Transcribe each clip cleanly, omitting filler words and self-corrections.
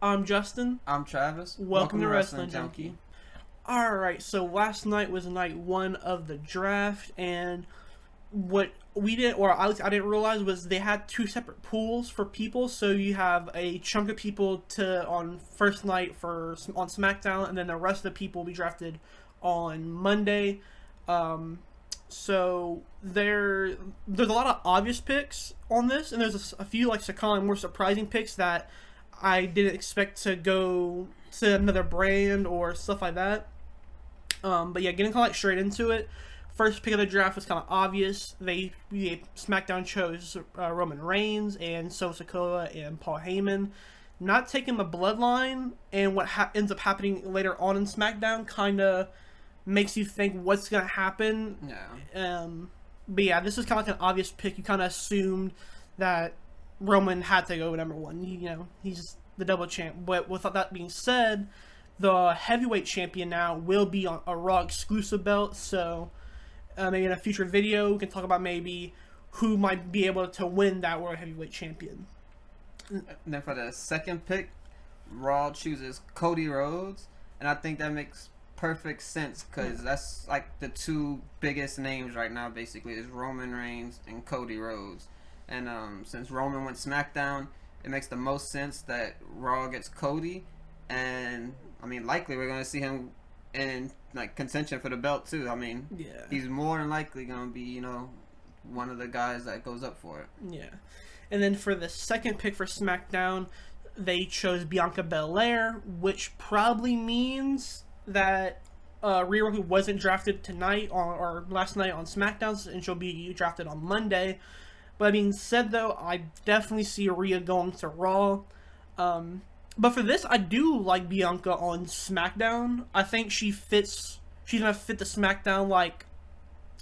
I'm Justin. I'm Travis. Welcome to Wrestling Junkie. Alright, so last night was night one of the draft, and what we didn't, or at least I didn't realize, was they had two separate pools for people. So you have a chunk of people to on first night on SmackDown, and then the rest of the people will be drafted on Monday. So there's a lot of obvious picks on this, and there's a few like kind of more surprising picks that I didn't expect to go to another brand or stuff like that. But yeah, getting kind of like straight into it. First pick of the draft was kind of obvious. SmackDown chose Roman Reigns and Sikoa and Paul Heyman. Not taking the bloodline, and what ends up happening later on in SmackDown kind of makes you think what's gonna happen. Yeah. But yeah, this is kind of like an obvious pick. You kind of assumed that Roman had to go number one. He's the double champ. But with that being said, the heavyweight champion now will be on a Raw exclusive belt. So maybe in a future video, we can talk about maybe who might be able to win that World Heavyweight Champion. And then for the second pick, Raw chooses Cody Rhodes, and I think that makes perfect sense because that's like the two biggest names right now. Basically, is Roman Reigns and Cody Rhodes. And since Roman went SmackDown, it makes the most sense that Raw gets Cody, and I mean, likely we're going to see him in like contention for the belt too. I mean, Yeah. he's more than likely going to be, one of the guys that goes up for it. Yeah. And then for the second pick for SmackDown, they chose Bianca Belair, which probably means that Rhea Ripley wasn't drafted tonight or last night on SmackDown, and she'll be drafted on Monday. But that being said, though, I definitely see Rhea going to Raw. But for this, I do like Bianca on SmackDown. I think she's gonna fit the SmackDown like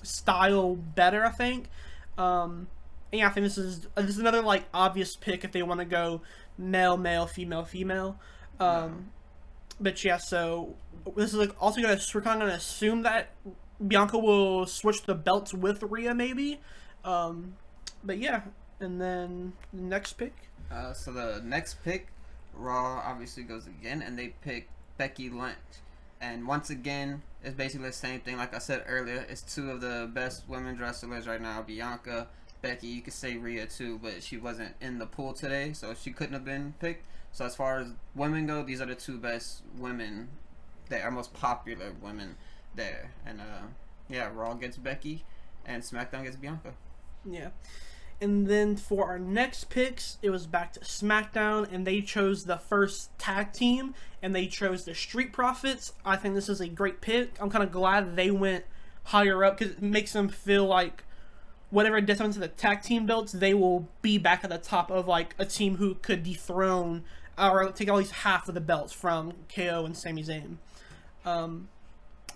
style better. I think. And yeah, I think this is another like obvious pick if they want to go male, female. But yeah, so this is like also we're kind of gonna assume that Bianca will switch the belts with Rhea maybe. But yeah, and then the next pick. So the next pick, Raw obviously goes again, and they pick Becky Lynch. And once again, it's basically the same thing. Like I said earlier, it's two of the best women's wrestlers right now. Bianca, Becky, you could say Rhea too, but she wasn't in the pool today, so she couldn't have been picked. So as far as women go, these are the two best women that are most popular women there. And yeah, Raw gets Becky, and SmackDown gets Bianca. Yeah. And then for our next picks, it was back to SmackDown, and they chose the first tag team, and they chose the Street Profits. I think this is a great pick. I'm kind of glad they went higher up because it makes them feel like whatever gets them to the tag team belts, they will be back at the top of like a team who could dethrone or take at least half of the belts from KO and Sami Zayn.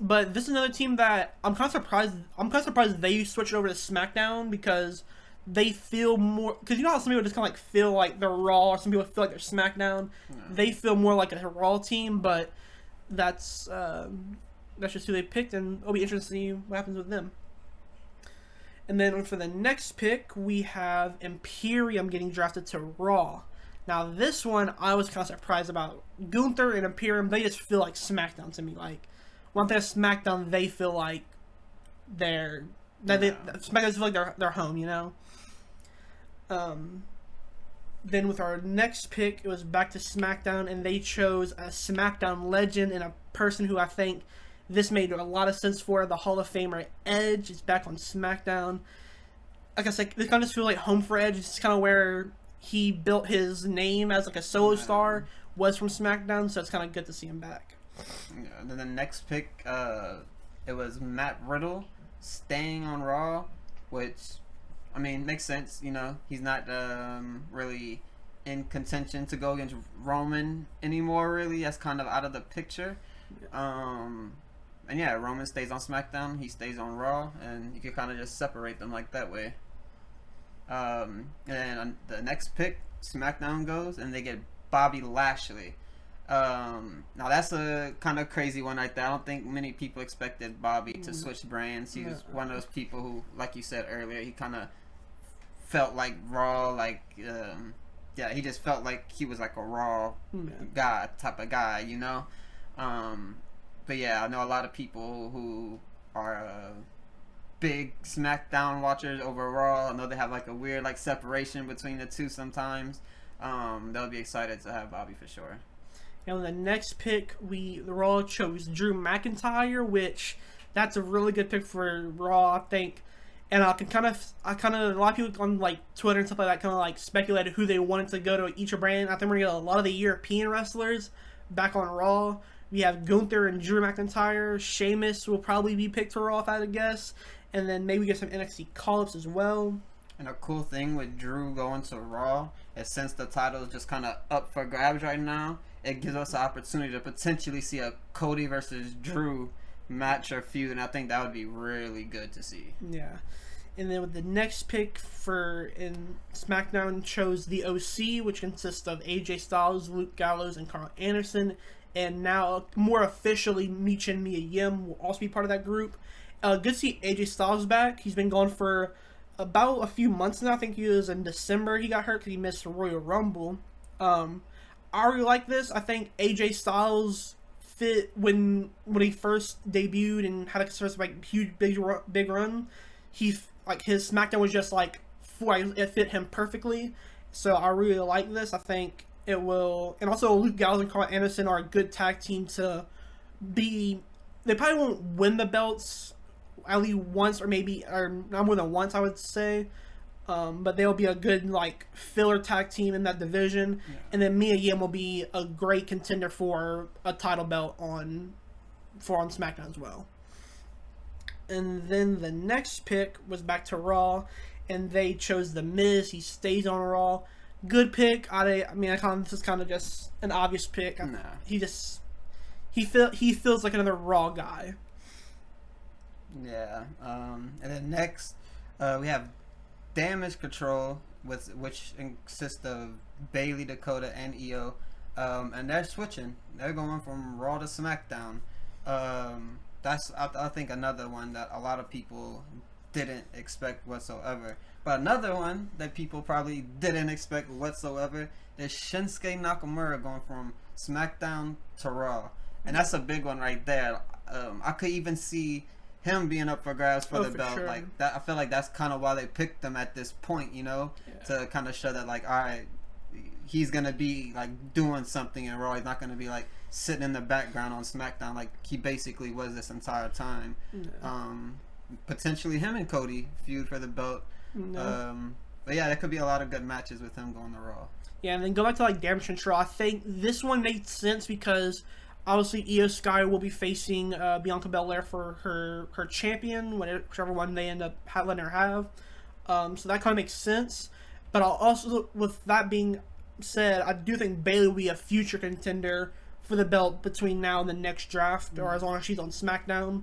But this is another team that I'm kind of surprised. I'm kind of surprised they switched over to SmackDown because they feel more, because you know how some people just kind of like feel like they're Raw, or some people feel like they're SmackDown. Yeah. They feel more like a Raw team, but that's just who they picked, and it'll be interesting to see what happens with them. And then for the next pick, we have Imperium getting drafted to Raw. Now this one I was kind of surprised about. Gunther and Imperium, they just feel like SmackDown to me. Like when they're SmackDown, they feel like SmackDown feel like they're home, you know. Then with our next pick, it was back to SmackDown, and they chose a SmackDown legend and a person who I think this made a lot of sense for, the Hall of Famer Edge. Is back on SmackDown. Like I said, this kind of just feels like home for Edge. It's kind of where he built his name as like a solo star, was from SmackDown, so it's kind of good to see him back. Yeah, and then the next pick, it was Matt Riddle staying on Raw, which, I mean, makes sense. You know, he's not really in contention to go against Roman anymore, really. That's kind of out of the picture. And yeah, Roman stays on SmackDown, he stays on Raw, and you can kind of just separate them like that way. And on the next pick, SmackDown goes, and they get Bobby Lashley. Now that's a kind of crazy one right there. I don't think many people expected Bobby to switch brands. He was one of those people who, like you said earlier, he kind of felt like Raw, like yeah, he just felt like he was like a Raw Yeah. guy type of guy, you know. But yeah, I know a lot of people who are big SmackDown watchers over Raw. I know they have like a weird like separation between the two sometimes. They'll be excited to have Bobby for sure. And on the next pick, the Raw chose Drew McIntyre, which that's a really good pick for Raw, I think. And a lot of people on like Twitter and stuff like that kind of like speculated who they wanted to go to each brand. I think we're gonna get a lot of the European wrestlers back on Raw. We have Gunther and Drew McIntyre. Sheamus will probably be picked for Raw, if I had to guess. And then maybe get some NXT call-ups as well. And a cool thing with Drew going to Raw is since the title is just kind of up for grabs right now, it gives us an opportunity to potentially see a Cody versus Drew match or feud, and I think that would be really good to see. Yeah. And then with the next pick in SmackDown chose the OC, which consists of AJ Styles, Luke Gallows, and Carl Anderson. And now, more officially, Michin and Mia Yim will also be part of that group. Good to see AJ Styles back. He's been gone for about a few months now. I think he was in December he got hurt because he missed the Royal Rumble. I really like this. I think AJ Styles fit when he first debuted and had a first like huge big run. His SmackDown was just like it fit him perfectly. So I really like this. I think it will, and also Luke Gallows and Carl Anderson are a good tag team to be. They probably won't win the belts at least once, or not more than once, I would say. But they'll be a good like filler tag team in that division, yeah. And then Mia Yim will be a great contender for a title belt on SmackDown as well. And then the next pick was back to Raw, and they chose The Miz. He stays on Raw. Good pick. This is kind of just an obvious pick. No. He feels like another Raw guy. Yeah. And then next, we have Damage Control, which consists of Bailey, Dakota, and Io. And they're switching. They're going from Raw to SmackDown. That's I think another one that a lot of people didn't expect whatsoever. But another one that people probably didn't expect whatsoever is Shinsuke Nakamura going from SmackDown to Raw. And that's a big one right there. I could even see him being up for grabs for the belt. Sure. Like that, I feel like that's kind of why they picked him at this point, you know, to kind of show that like, all right, he's gonna be like doing something in Raw. He's not gonna be like sitting in the background on SmackDown like he basically was this entire time. No. Potentially him and Cody feud for the belt. No. But yeah, there could be a lot of good matches with him going to Raw. Yeah, and then go back to like Damage Control. I think this one made sense because obviously Io Sky will be facing Bianca Belair for her champion, whichever one they end up letting her have. So that kind of makes sense. But I'll also, with that being said, I do think Bayley will be a future contender for the belt between now and the next draft, or as long as she's on SmackDown.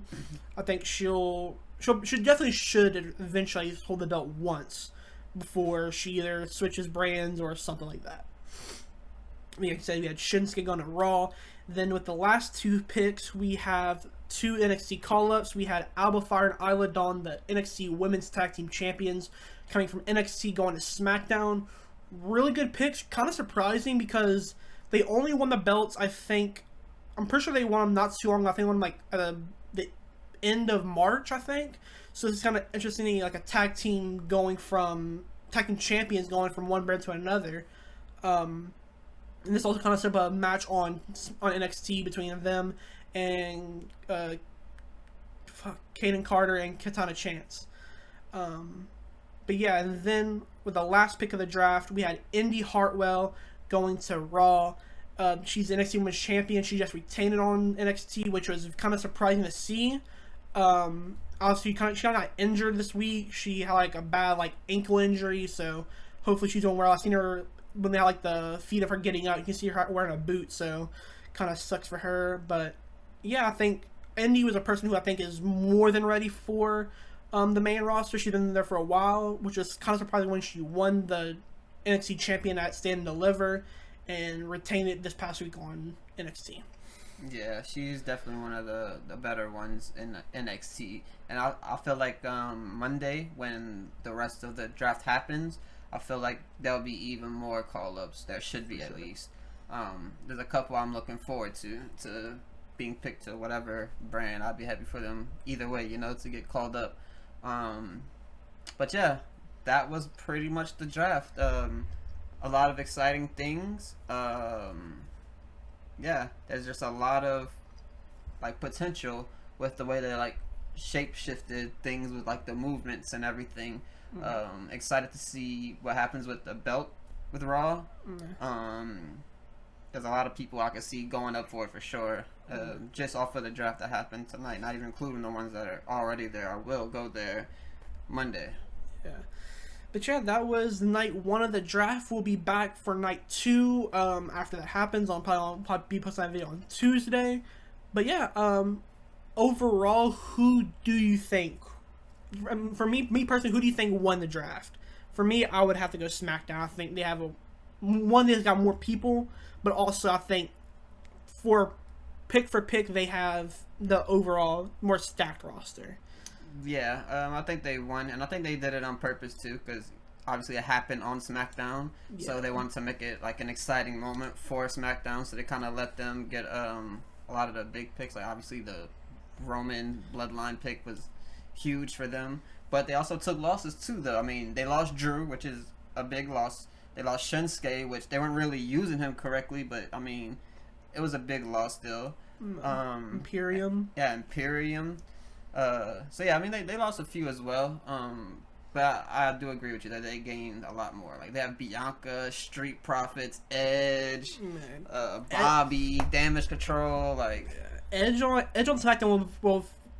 I think she definitely should eventually hold the belt once before she either switches brands or something like that. Like I said, we had Shinsuke going to Raw. Then with the last two picks, we have two NXT call-ups. We had Alba Fire and Isla Dawn, the NXT Women's Tag Team Champions, coming from NXT going to SmackDown. Really good picks. Kind of surprising because they only won the belts, I think. I'm pretty sure they won them not too long. I think they won them like at the end of March, I think. So it's kind of interesting, like a tag team champions going from one brand to another. And this also kind of set up a match on NXT between them and Kaden Carter and Katana Chance. But yeah, and then with the last pick of the draft, we had Indy Hartwell going to Raw. She's NXT Women's Champion. She just retained it on NXT, which was kind of surprising to see. Obviously, she kind of got injured this week. She had like a bad like ankle injury, so hopefully she's doing well. I've seen her when they had like the feed of her getting out. You can see her wearing a boot, so kind of sucks for her. But yeah, I think Indy was a person who I think is more than ready for the main roster. She's been there for a while, which is kind of surprising when she won the NXT champion at Stand and Deliver and retained it this past week on NXT. Yeah, she's definitely one of the better ones in NXT. And I feel like Monday, when the rest of the draft happens, I feel like there'll be even more call-ups. There should be at least. There's a couple I'm looking forward to being picked to whatever brand. I'd be happy for them either way, to get called up. But yeah, that was pretty much the draft. A lot of exciting things. Yeah, there's just a lot of potential with the way they shape shifted things with the movements and everything. Excited to see what happens with the belt with Raw. There's a lot of people I could see going up for it for sure. Just off of the draft that happened tonight, not even including the ones that are already there or will go there Monday. Yeah. But yeah, that was night 1 of the draft. We'll be back for night 2 after that happens. I'll probably be posting that video on Tuesday. But yeah, overall, who do you think? For me personally, who do you think won the draft? For me, I would have to go SmackDown. I think they have they've got more people, but also I think for pick, they have the overall more stacked roster. Yeah, I think they won, and I think they did it on purpose too, because obviously it happened on SmackDown, so they wanted to make it an exciting moment for SmackDown, so they kind of let them get a lot of the big picks. Obviously the Roman Bloodline pick was huge for them, but they also took losses too, though. I mean, they lost Drew, which is a big loss. They lost Shinsuke, which they weren't really using him correctly, but I mean, it was a big loss still. Imperium. Yeah, Imperium. So yeah, I mean they lost a few as well. But I do agree with you that they gained a lot more. They have Bianca, Street Profits, Edge, Bobby, Damage Control. Edge on SmackDown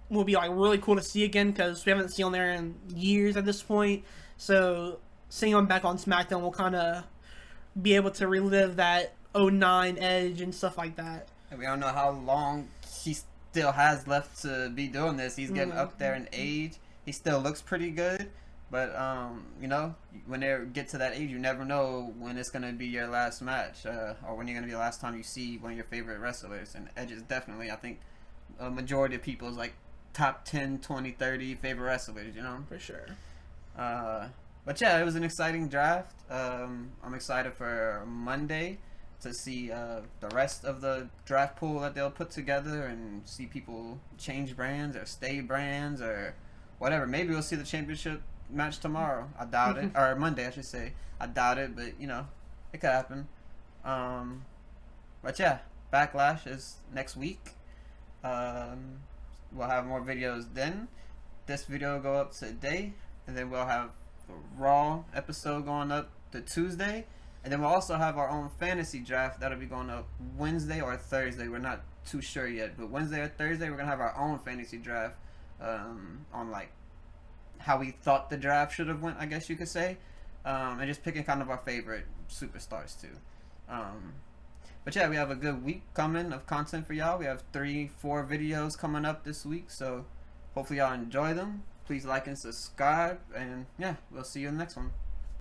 will be really cool to see again, because we haven't seen him there in years at this point. So seeing him back on SmackDown will kind of be able to relive that 09 Edge and stuff like that. And we don't know how long he still has left to be doing this. He's getting up there in age. He still looks pretty good, but when they get to that age, you never know when it's gonna be your last match, or when you're gonna be the last time you see one of your favorite wrestlers. And Edge is definitely, I think, a majority of people's top 10, 20, 30 favorite wrestlers. For sure. But yeah, it was an exciting draft. I'm excited for Monday to see the rest of the draft pool that they'll put together, and see people change brands or stay brands or whatever. Maybe we'll see the championship match tomorrow. I doubt it. Or Monday, I should say. I doubt it, but it could happen. But yeah, Backlash is next week. We'll have more videos then. This video will go up today, and then we'll have a Raw episode going up to Tuesday. And then we'll also have our own fantasy draft that'll be going up Wednesday or Thursday. We're not too sure yet, but Wednesday or Thursday we're gonna have our own fantasy draft on how we thought the draft should have went, I guess you could say, and just picking kind of our favorite superstars too. But yeah, we have a good week coming of content for y'all. We have 3-4 videos coming up this week, so hopefully y'all enjoy them. Please like and subscribe, and yeah, we'll see you in the next one.